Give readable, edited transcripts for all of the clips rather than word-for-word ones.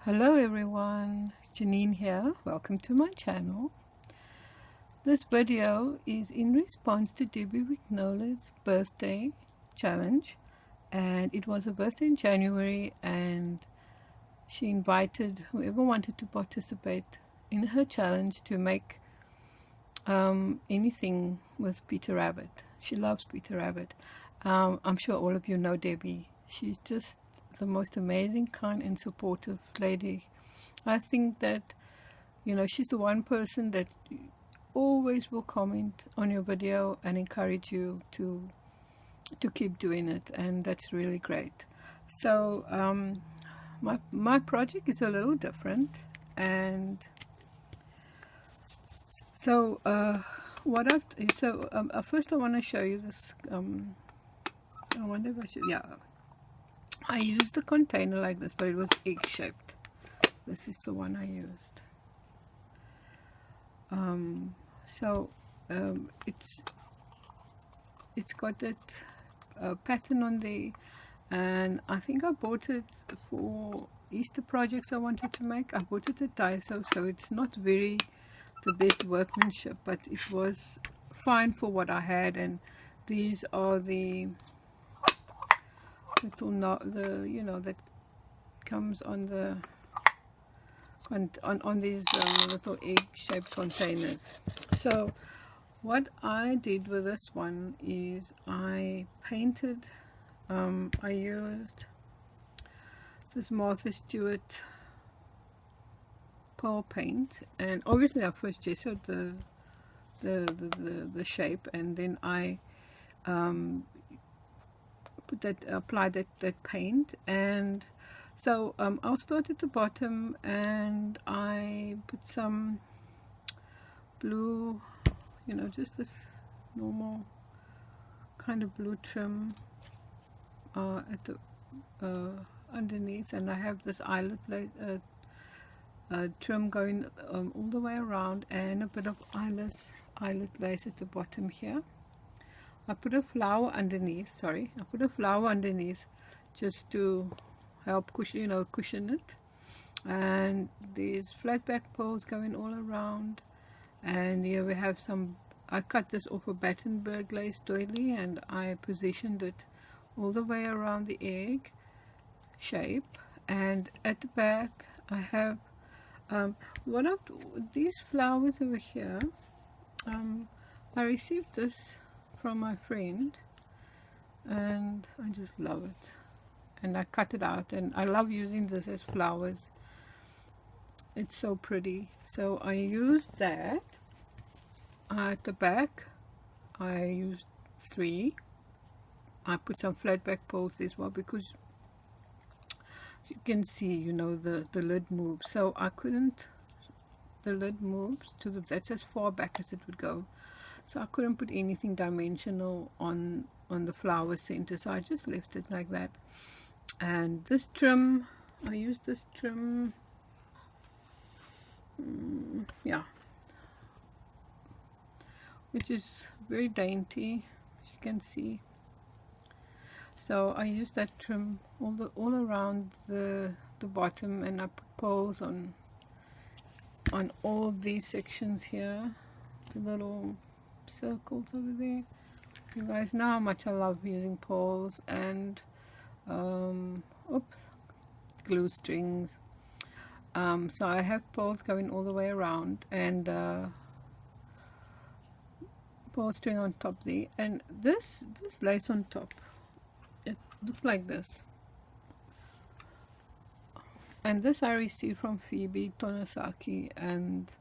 Hello everyone, Janine here. Welcome to my channel. This video is in response to Debbie Vignola's birthday challenge, and it was a birthday in January, and she invited whoever wanted to participate in her challenge to make anything with Peter Rabbit. She loves Peter Rabbit. I'm sure all of you know Debbie. She's just the most amazing, kind and supportive lady. I think that, she's the one person that always will comment on your video and encourage you to keep doing it, and that's really great. So my project is a little different, and so first I want to show you this. I wonder if I should, I used a container like this, but it was egg-shaped. This is the one I used. It's got that pattern on there, and I think I bought it for Easter projects I wanted to make. I bought it at Daiso, so it's not the best workmanship, but it was fine for what I had. And these are the little that comes on the on these little egg-shaped containers. So what I did with this one is I painted. I used this Martha Stewart pearl paint, and obviously I first gessoed the shape, and then I applied that paint. And so I'll start at the bottom, and I put some blue, just this normal kind of blue trim at the underneath, and I have this eyelet trim going all the way around, and a bit of eyelet lace at the bottom here. I put a flower underneath. I put a flower underneath just to help cushion it. And these flat back pearls going all around. And here we have some. I cut this off a Battenberg lace doily, and I positioned it all the way around the egg shape. And at the back, I have these flowers over here. I received this from my friend, and I just love it, and I cut it out, and I love using this as flowers. It's so pretty. So I used that. At the back I used 3. I put some flat back pearls as well, because you can see the lid moves, so I couldn't, the lid moves to that's as far back as it would go. So I couldn't put anything dimensional on the flower center, so I just left it like that. And this trim, I used this trim, which is very dainty, as you can see. So I used that trim all around the bottom, and I put pearls on all these sections here, the little circles over there. You guys know how much I love using pearls and glue strings. So I have pearls going all the way around, and pearl string on top there, and this lace on top, it looks like this. And this I received from Phoebe Tonosaki, and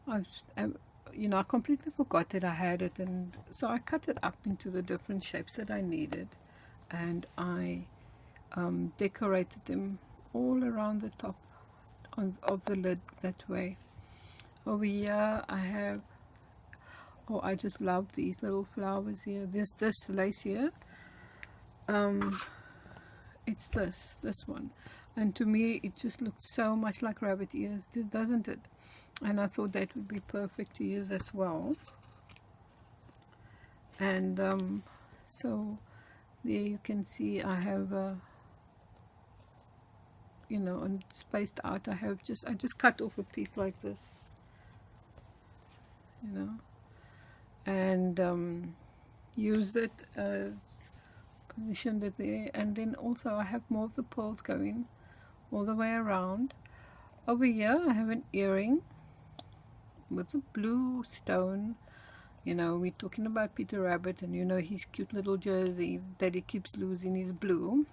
I completely forgot that I had it, and so I cut it up into the different shapes that I needed, and I decorated them all around the top of the lid that way. Over here I have, I just love these little flowers here. This lace here, it's this one, and to me it just looks so much like rabbit ears, doesn't it? And I thought that would be perfect to use as well. And so there you can see I have you know, and spaced out. I just cut off a piece like this, you know, and used it, positioned it there. And then also I have more of the pearls going all the way around. Over here I have an earring with a blue stone. You know, we're talking about Peter Rabbit, and you know his cute little jersey that he keeps losing is blue.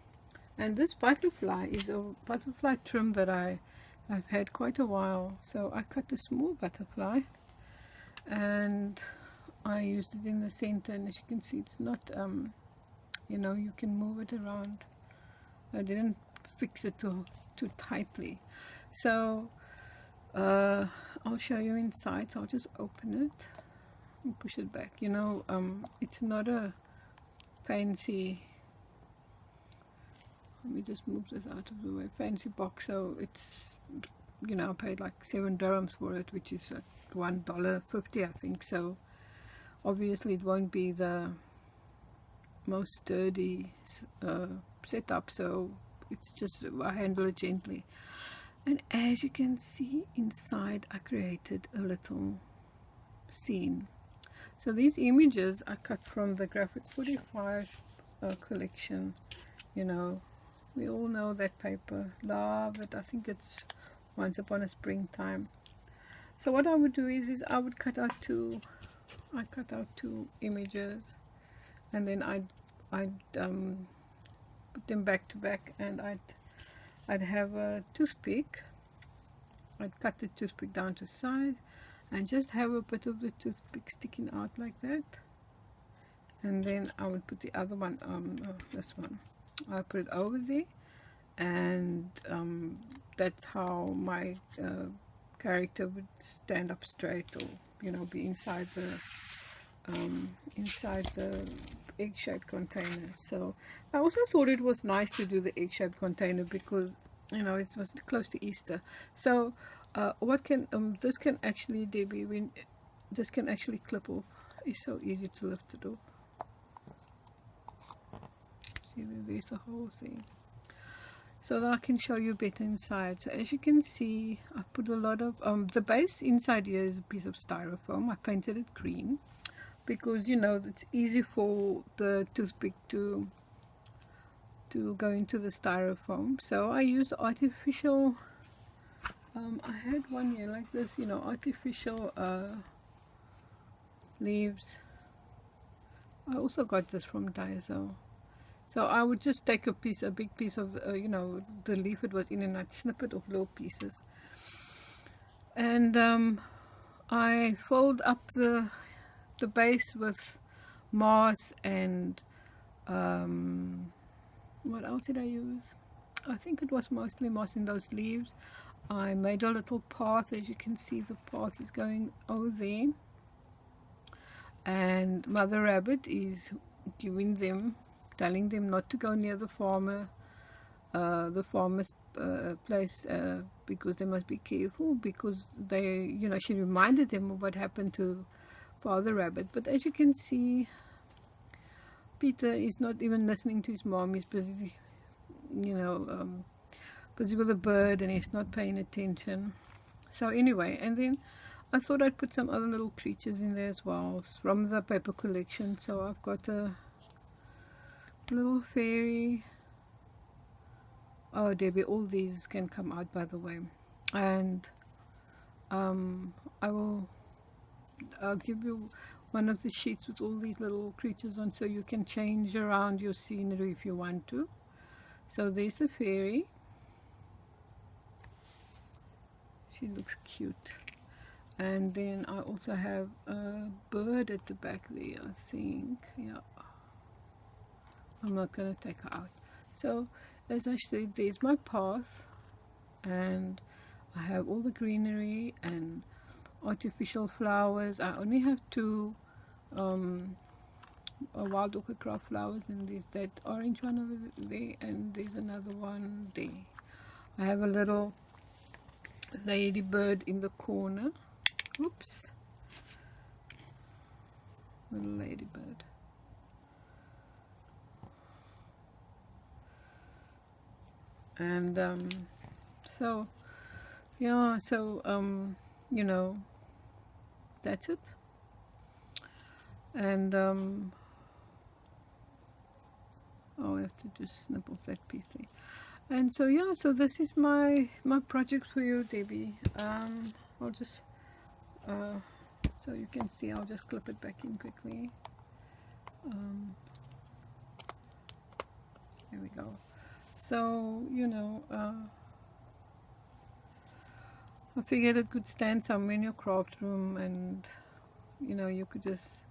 And this butterfly is a butterfly trim that I've had quite a while. So I cut a small butterfly and I used it in the center, and as you can see, it's not, you know, you can move it around. I didn't fix it too tightly. So I'll show you inside. So I'll just open it and push it back. You know, it's not a fancy, let me just move this out of the way, fancy box. So it's, you know, I paid like 7 dirhams for it, which is $1.50 I think. So obviously it won't be the most sturdy setup, so it's just, I handle it gently. And as you can see inside, I created a little scene. So these images I cut from the Graphic 45 collection. You know, we all know that paper, love it. I think it's Once Upon a Springtime. So what I would do is I would cut out two images, and then I'd put them back to back, and I'd have a toothpick. I'd cut the toothpick down to size and just have a bit of the toothpick sticking out like that, and then I would put the other one, this one, I'll put it over there, and that's how my character would stand up straight, or you know, be inside the egg-shaped container. So I also thought it was nice to do the egg-shaped container because, you know, it was close to Easter. So what can this can actually, Debbie, when this can actually clip off. It's so easy to lift it off. See, there's the whole thing, so that I can show you better inside. So as you can see, I put a lot of the base inside here is a piece of styrofoam. I painted it green because, you know, it's easy for the toothpick to go into the styrofoam. So I used artificial, I had one here like this, you know, artificial leaves. I also got this from Daiso. So I would just take a big piece of, you know, the leaf it was in, and I'd snip it off little pieces. And I fold up the base with moss and what else did I use? I think it was mostly moss in those leaves. I made a little path. As you can see, the path is going over there, and Mother Rabbit is telling them not to go near the farmer's place, because they must be careful, because they, you know, she reminded them of what happened to Father Rabbit. But as you can see, Peter is not even listening to his mom. He's busy, you know, busy with a bird, and he's not paying attention. So anyway, and then I thought I'd put some other little creatures in there as well from the paper collection. So I've got a little fairy. Oh, Debbie, all these can come out, by the way. And I'll give you one of the sheets with all these little creatures on, so you can change around your scenery if you want to. So there's the fairy. She looks cute. And then I also have a bird at the back there, I think. Yeah, I'm not going to take her out. So as I said, there's my path, and I have all the greenery and artificial flowers. I only have 2 wild orchid craft flowers, and there's that orange one over there, and there's another one there. I have a little ladybird in the corner. Oops, little ladybird. And So yeah, so you know, that's it. And oh, I have to just snip off that piece there. And so yeah, so this is my project for you, Debbie. I'll just so you can see, I'll just clip it back in quickly. There we go. So you know, I figured it could stand somewhere in your craft room, and you know, you could just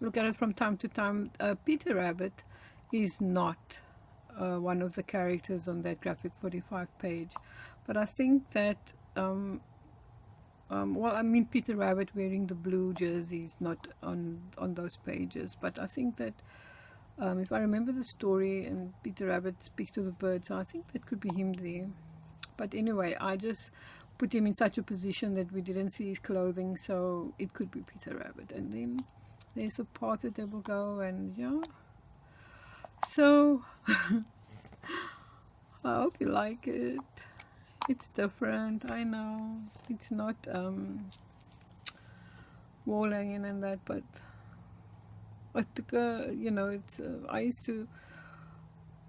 look at it from time to time. Peter Rabbit is not one of the characters on that graphic 45 page, but I think that well, I mean, Peter Rabbit wearing the blue jersey is not on those pages, but I think that if I remember the story and Peter Rabbit speaks to the birds, I think that could be him there. But anyway, I just put him in such a position that we didn't see his clothing, so it could be Peter Rabbit. And then there's the path that they will go, and yeah. So I hope you like it. It's different, I know. It's not wall hanging and that, but you know, it's I used to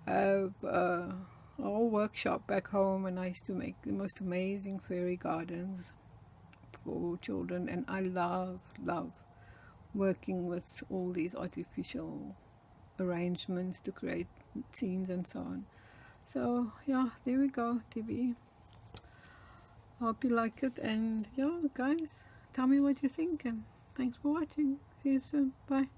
have a whole workshop back home, and I used to make the most amazing fairy gardens for children, and I love working with all these artificial arrangements to create scenes and so on. So yeah, there we go, TV. Hope you like it, and yeah, guys, tell me what you think, and thanks for watching. See you soon. Bye.